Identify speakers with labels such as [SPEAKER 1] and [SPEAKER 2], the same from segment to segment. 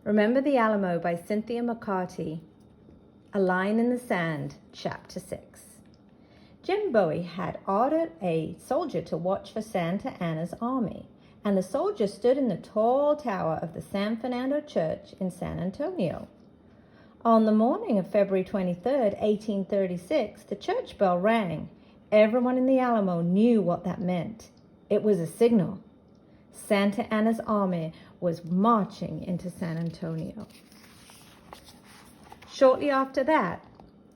[SPEAKER 1] Remember the Alamo by Cynthia McCarthy. A Line in the Sand, Chapter 6. Jim Bowie had ordered a soldier to watch for Santa Anna's army, and the soldier stood in the tall tower of the San Fernando Church in San Antonio. On the morning of February 23rd, 1836, the church bell rang. Everyone in the Alamo knew what that meant. It was a signal. Santa Anna's army was marching into San Antonio. Shortly after that,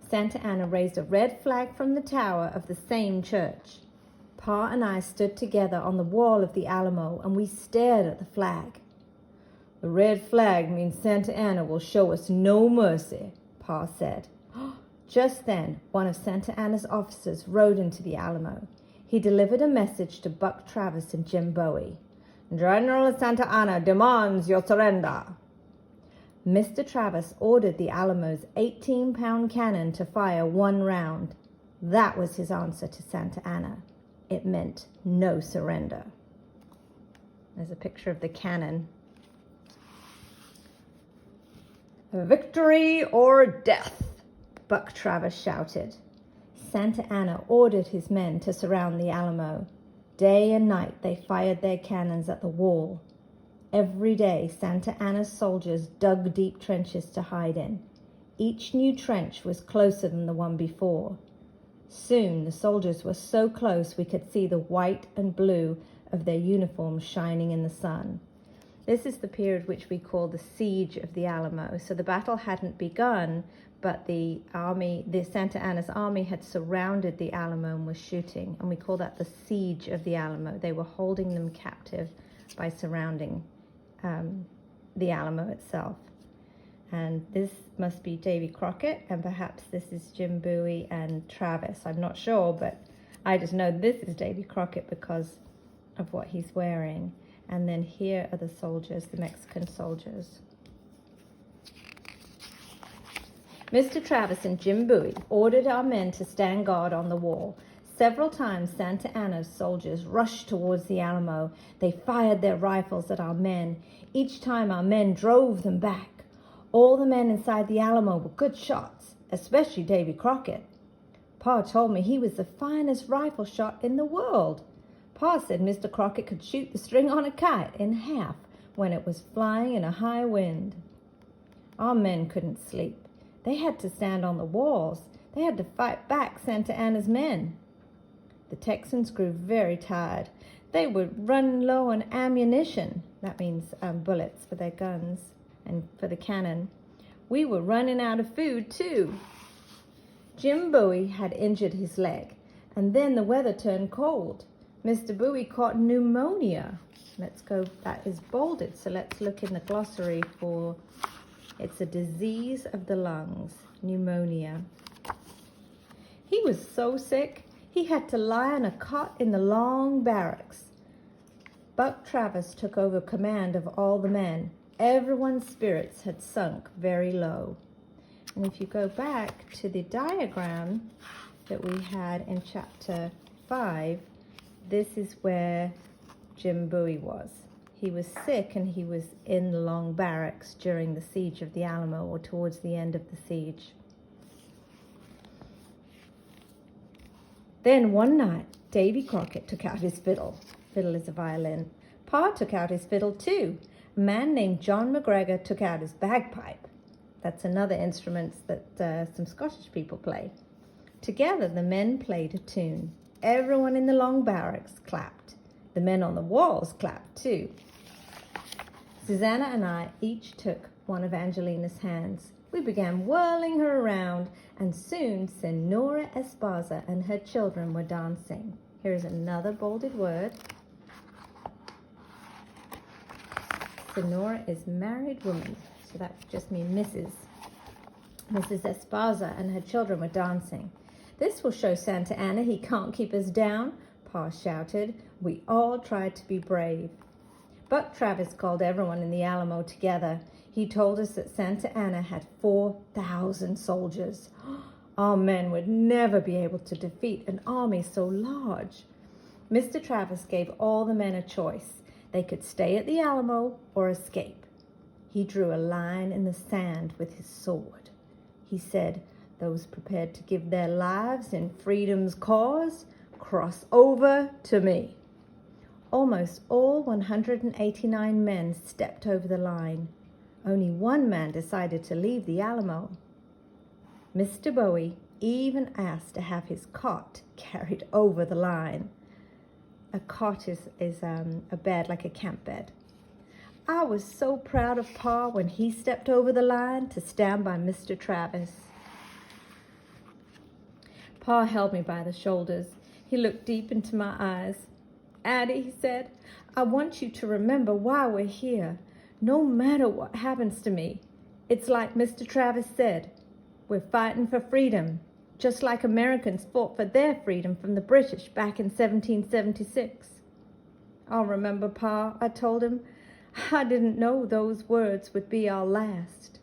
[SPEAKER 1] Santa Anna raised a red flag from the tower of the same church. Pa and I stood together on the wall of the Alamo, and we stared at the flag. "The red flag means Santa Anna will show us no mercy," Pa said. Just then, one of Santa Anna's officers rode into the Alamo. He delivered a message to Buck Travis and Jim Bowie. "General Santa Anna demands your surrender." Mr. Travis ordered the Alamo's 18-pound cannon to fire one round. That was his answer to Santa Anna. It meant no surrender. There's a picture of the cannon. "Victory or death," Buck Travis shouted. Santa Anna ordered his men to surround the Alamo. Day and night they fired their cannons at the wall. Every day Santa Anna's soldiers dug deep trenches to hide in. Each new trench was closer than the one before. Soon the soldiers were so close we could see the white and blue of their uniforms shining in the sun. This is the period which we call the Siege of the Alamo. So the battle hadn't begun, but the Santa Anna's army had surrounded the Alamo and was shooting, and we call that the Siege of the Alamo. They were holding them captive by surrounding the Alamo itself. And this must be Davy Crockett, and perhaps this is Jim Bowie and Travis. I'm not sure, but I just know this is Davy Crockett because of what he's wearing. And then here are the soldiers, the Mexican soldiers. Mr. Travis and Jim Bowie ordered our men to stand guard on the wall. Several times Santa Anna's soldiers rushed towards the Alamo. They fired their rifles at our men. Each time our men drove them back. All the men inside the Alamo were good shots, especially Davy Crockett. Pa told me he was the finest rifle shot in the world. Pa said Mr. Crockett could shoot the string on a kite in half when it was flying in a high wind. Our men couldn't sleep. They had to stand on the walls. They had to fight back Santa Anna's men. The Texans grew very tired. They were running low on ammunition. That means bullets for their guns and for the cannon. We were running out of food too. Jim Bowie had injured his leg, and then the weather turned cold. Mr. Bowie caught pneumonia. Let's go, that is bolded, so let's look in the glossary for, it's a disease of the lungs, pneumonia. He was so sick, he had to lie on a cot in the long barracks. Buck Travis took over command of all the men. Everyone's spirits had sunk very low. And if you go back to the diagram that we had in chapter 5, this is where Jim Bowie was. He was sick and he was in the long barracks during the siege of the Alamo, or towards the end of the siege. Then one night, Davy Crockett took out his fiddle. Fiddle is a violin. Pa took out his fiddle too. A man named John McGregor took out his bagpipe. That's another instrument that some Scottish people play. Together, the men played a tune. Everyone in the long barracks clapped. The men on the walls clapped too. Susanna and I each took one of Angelina's hands. We began whirling her around, and soon Senora Esparza and her children were dancing. Here's another bolded word. Senora is married woman, so that just means Mrs. Mrs. Esparza and her children were dancing. "This will show Santa Anna he can't keep us down," Pa shouted. We all tried to be brave. Buck Travis called everyone in the Alamo together. He told us that Santa Anna had 4,000 soldiers. Our men would never be able to defeat an army so large. Mr. Travis gave all the men a choice. They could stay at the Alamo or escape. He drew a line in the sand with his sword. He said, "Those prepared to give their lives in freedom's cause, cross over to me." Almost all 189 men stepped over the line. Only one man decided to leave the Alamo. Mr. Bowie even asked to have his cot carried over the line. A cot is a bed, like a camp bed. I was so proud of Pa when he stepped over the line to stand by Mr. Travis. Pa held me by the shoulders. He looked deep into my eyes. "Addie," he said, "I want you to remember why we're here. No matter what happens to me, it's like Mr. Travis said, we're fighting for freedom, just like Americans fought for their freedom from the British back in 1776. "I'll remember, Pa," I told him. "I didn't know those words would be our last."